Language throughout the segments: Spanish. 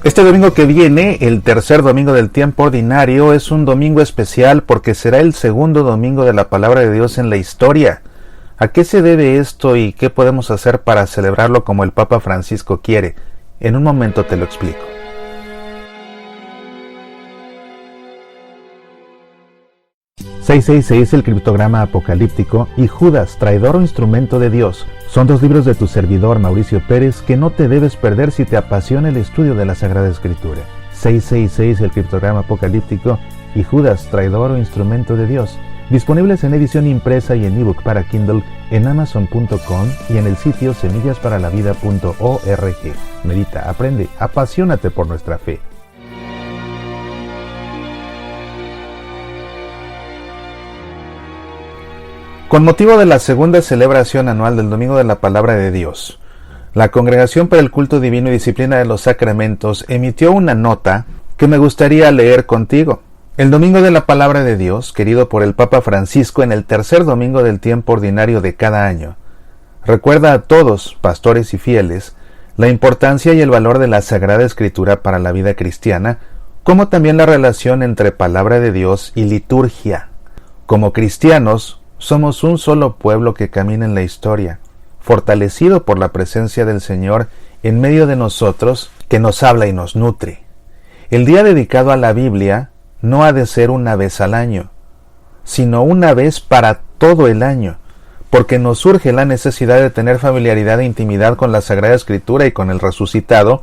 Este domingo que viene, el tercer domingo del tiempo ordinario, es un domingo especial porque será el segundo domingo de la palabra de Dios en la historia. ¿A qué se debe esto y qué podemos hacer para celebrarlo como el Papa Francisco quiere? En un momento te lo explico. «666, el criptograma apocalíptico, y Judas, traidor o instrumento de Dios. Son dos libros de tu servidor Mauricio Pérez que no te debes perder si te apasiona el estudio de la Sagrada Escritura. 666, el criptograma apocalíptico, y Judas, traidor o instrumento de Dios. Disponibles en edición impresa y en ebook para Kindle en amazon.com y en el sitio semillasparalavida.org. Medita, aprende, apasionate por nuestra fe. Con motivo de la segunda celebración anual del Domingo de la Palabra de Dios, la Congregación para el Culto Divino y Disciplina de los Sacramentos emitió una nota que me gustaría leer contigo. El Domingo de la Palabra de Dios, querido por el Papa Francisco en el tercer domingo del tiempo ordinario de cada año, recuerda a todos, pastores y fieles, la importancia y el valor de la Sagrada Escritura para la vida cristiana, como también la relación entre Palabra de Dios y liturgia. Como cristianos, somos un solo pueblo que camina en la historia, fortalecido por la presencia del Señor en medio de nosotros, que nos habla y nos nutre. El día dedicado a la Biblia no ha de ser una vez al año, sino una vez para todo el año, porque nos surge la necesidad de tener familiaridad e intimidad con la Sagrada Escritura y con el resucitado,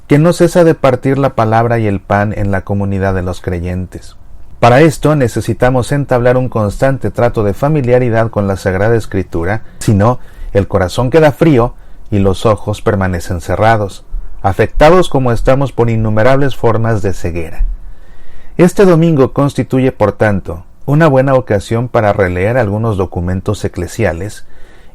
que no cesa de partir la palabra y el pan en la comunidad de los creyentes. Para esto necesitamos entablar un constante trato de familiaridad con la Sagrada Escritura, si no, el corazón queda frío y los ojos permanecen cerrados, afectados como estamos por innumerables formas de ceguera. Este domingo constituye, por tanto, una buena ocasión para releer algunos documentos eclesiales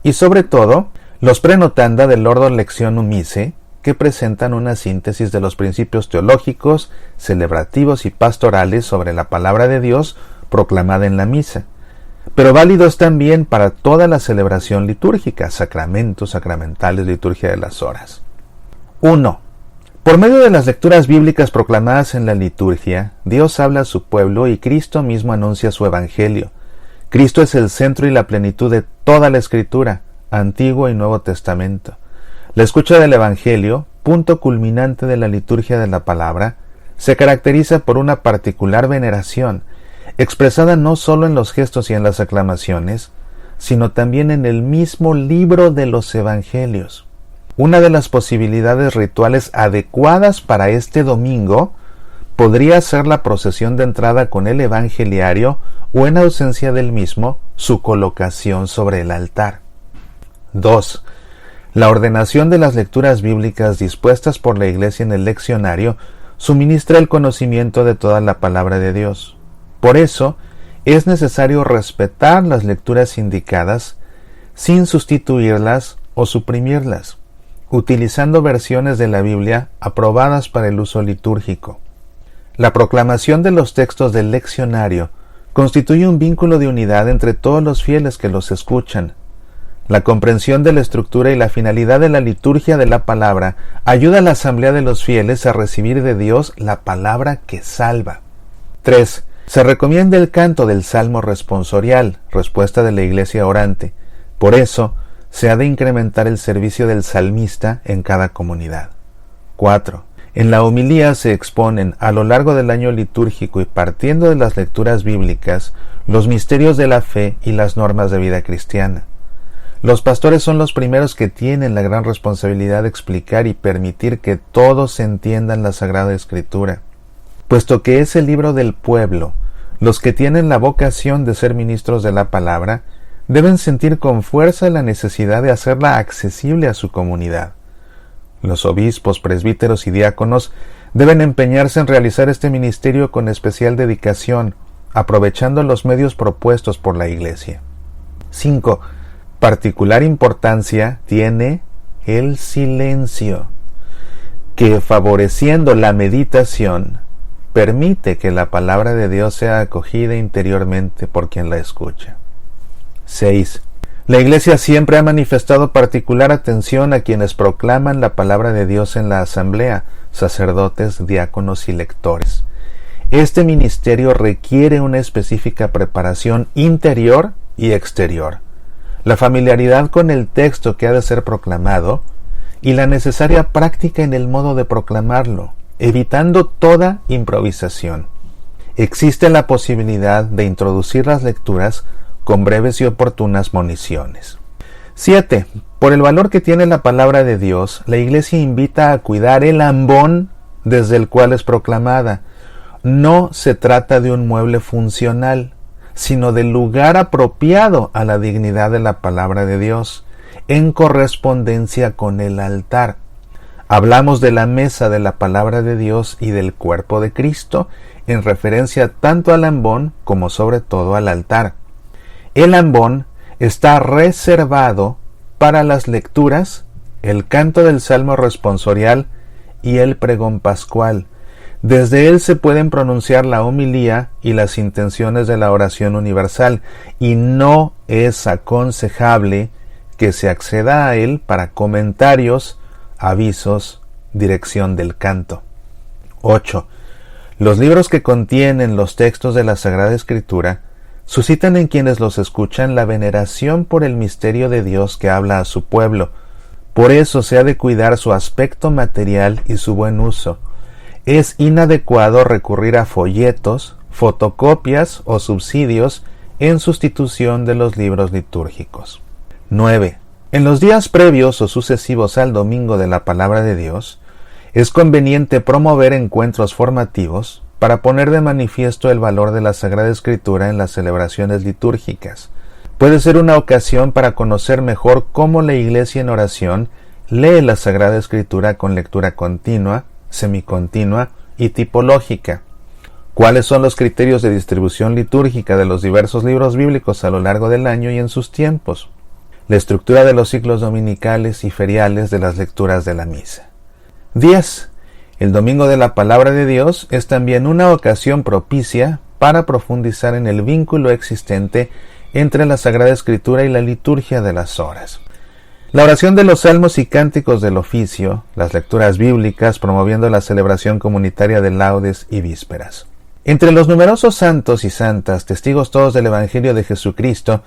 y, sobre todo, los Prenotanda del Ordo Lectionum Missae, que presentan una síntesis de los principios teológicos, celebrativos y pastorales sobre la palabra de Dios proclamada en la misa, pero válidos también para toda la celebración litúrgica, sacramentos, sacramentales, liturgia de las horas. 1. Por medio de las lecturas bíblicas proclamadas en la liturgia, Dios habla a su pueblo y Cristo mismo anuncia su evangelio. Cristo es el centro y la plenitud de toda la Escritura, Antiguo y Nuevo Testamento. La escucha del Evangelio, punto culminante de la liturgia de la palabra, se caracteriza por una particular veneración, expresada no solo en los gestos y en las aclamaciones, sino también en el mismo libro de los Evangelios. Una de las posibilidades rituales adecuadas para este domingo podría ser la procesión de entrada con el Evangeliario o, en ausencia del mismo, su colocación sobre el altar. 2. La ordenación de las lecturas bíblicas dispuestas por la Iglesia en el leccionario suministra el conocimiento de toda la palabra de Dios. Por eso, es necesario respetar las lecturas indicadas sin sustituirlas o suprimirlas, utilizando versiones de la Biblia aprobadas para el uso litúrgico. La proclamación de los textos del leccionario constituye un vínculo de unidad entre todos los fieles que los escuchan. La comprensión de la estructura y la finalidad de la liturgia de la palabra ayuda a la asamblea de los fieles a recibir de Dios la palabra que salva. 3. Se recomienda el canto del Salmo responsorial, respuesta de la Iglesia orante. Por eso, se ha de incrementar el servicio del salmista en cada comunidad. 4. En la homilía se exponen, a lo largo del año litúrgico y partiendo de las lecturas bíblicas, los misterios de la fe y las normas de vida cristiana. Los pastores son los primeros que tienen la gran responsabilidad de explicar y permitir que todos entiendan la Sagrada Escritura. Puesto que es el libro del pueblo, los que tienen la vocación de ser ministros de la palabra deben sentir con fuerza la necesidad de hacerla accesible a su comunidad. Los obispos, presbíteros y diáconos deben empeñarse en realizar este ministerio con especial dedicación, aprovechando los medios propuestos por la Iglesia. 5. Particular importancia tiene el silencio, que, favoreciendo la meditación, permite que la palabra de Dios sea acogida interiormente por quien la escucha. 6. La Iglesia siempre ha manifestado particular atención a quienes proclaman la palabra de Dios en la asamblea, sacerdotes, diáconos y lectores. Este ministerio requiere una específica preparación interior y exterior, la familiaridad con el texto que ha de ser proclamado y la necesaria práctica en el modo de proclamarlo, evitando toda improvisación. Existe la posibilidad de introducir las lecturas con breves y oportunas moniciones. 7. Por el valor que tiene la palabra de Dios, la Iglesia invita a cuidar el ambón desde el cual es proclamada. No se trata de un mueble funcional, sino del lugar apropiado a la dignidad de la palabra de Dios, en correspondencia con el altar. Hablamos de la mesa de la palabra de Dios y del cuerpo de Cristo, en referencia tanto al ambón como sobre todo al altar. El ambón está reservado para las lecturas, el canto del salmo responsorial y el pregón pascual. Desde él se pueden pronunciar la homilía y las intenciones de la oración universal, y no es aconsejable que se acceda a él para comentarios, avisos, dirección del canto. 8. Los libros que contienen los textos de la Sagrada Escritura suscitan en quienes los escuchan la veneración por el misterio de Dios que habla a su pueblo. Por eso se ha de cuidar su aspecto material y su buen uso. Es inadecuado recurrir a folletos, fotocopias o subsidios en sustitución de los libros litúrgicos. 9. En los días previos o sucesivos al Domingo de la Palabra de Dios, es conveniente promover encuentros formativos para poner de manifiesto el valor de la Sagrada Escritura en las celebraciones litúrgicas. Puede ser una ocasión para conocer mejor cómo la Iglesia en oración lee la Sagrada Escritura con lectura continua, semicontinua y tipológica. ¿Cuáles son los criterios de distribución litúrgica de los diversos libros bíblicos a lo largo del año y en sus tiempos? La estructura de los ciclos dominicales y feriales de las lecturas de la misa. 10. El Domingo de la Palabra de Dios es también una ocasión propicia para profundizar en el vínculo existente entre la Sagrada Escritura y la liturgia de las horas. La oración de los salmos y cánticos del oficio, las lecturas bíblicas promoviendo la celebración comunitaria de laudes y vísperas. Entre los numerosos santos y santas, testigos todos del Evangelio de Jesucristo,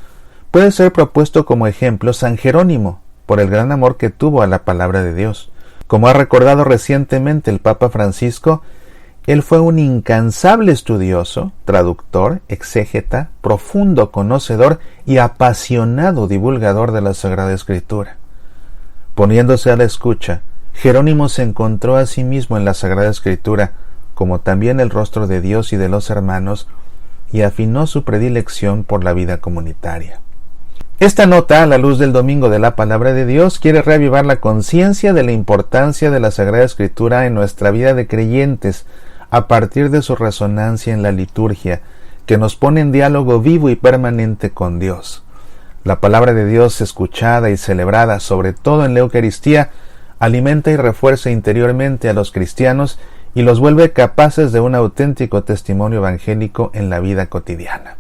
puede ser propuesto como ejemplo San Jerónimo, por el gran amor que tuvo a la palabra de Dios. Como ha recordado recientemente el Papa Francisco, él fue un incansable estudioso, traductor, exégeta, profundo conocedor y apasionado divulgador de la Sagrada Escritura. Poniéndose a la escucha, Jerónimo se encontró a sí mismo en la Sagrada Escritura, como también el rostro de Dios y de los hermanos, y afinó su predilección por la vida comunitaria. Esta nota, a la luz del Domingo de la Palabra de Dios, quiere reavivar la conciencia de la importancia de la Sagrada Escritura en nuestra vida de creyentes, a partir de su resonancia en la liturgia, que nos pone en diálogo vivo y permanente con Dios. La palabra de Dios escuchada y celebrada, sobre todo en la Eucaristía, alimenta y refuerza interiormente a los cristianos y los vuelve capaces de un auténtico testimonio evangélico en la vida cotidiana.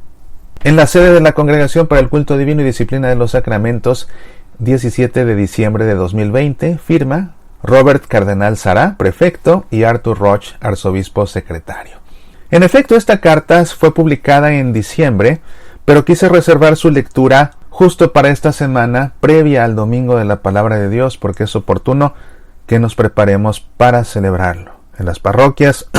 En la sede de la Congregación para el Culto Divino y Disciplina de los Sacramentos, 17 de diciembre de 2020, firma Robert Cardenal Sará, prefecto, y Arthur Roch, arzobispo secretario. En efecto, esta carta fue publicada en diciembre, pero quise reservar su lectura justo para esta semana previa al Domingo de la Palabra de Dios, porque es oportuno que nos preparemos para celebrarlo. En las parroquias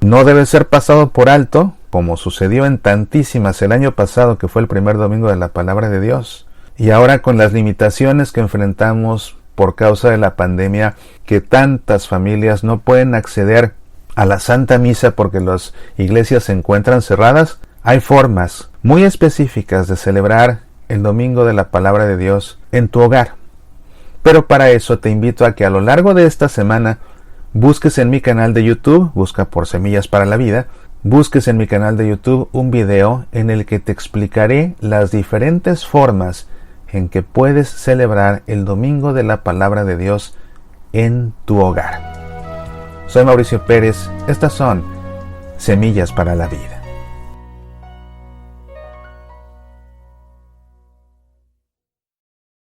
no debe ser pasado por alto, como sucedió en tantísimas el año pasado, que fue el primer Domingo de la Palabra de Dios, y ahora con las limitaciones que enfrentamos por causa de la pandemia, que tantas familias no pueden acceder a la Santa Misa porque las iglesias se encuentran cerradas. Hay formas muy específicas de celebrar el Domingo de la Palabra de Dios en tu hogar. Pero para eso te invito a que a lo largo de esta semana busques en mi canal de YouTube, busca por Semillas para la Vida, busques en mi canal de YouTube un video en el que te explicaré las diferentes formas en que puedes celebrar el Domingo de la Palabra de Dios en tu hogar. Soy Mauricio Pérez, estas son Semillas para la Vida.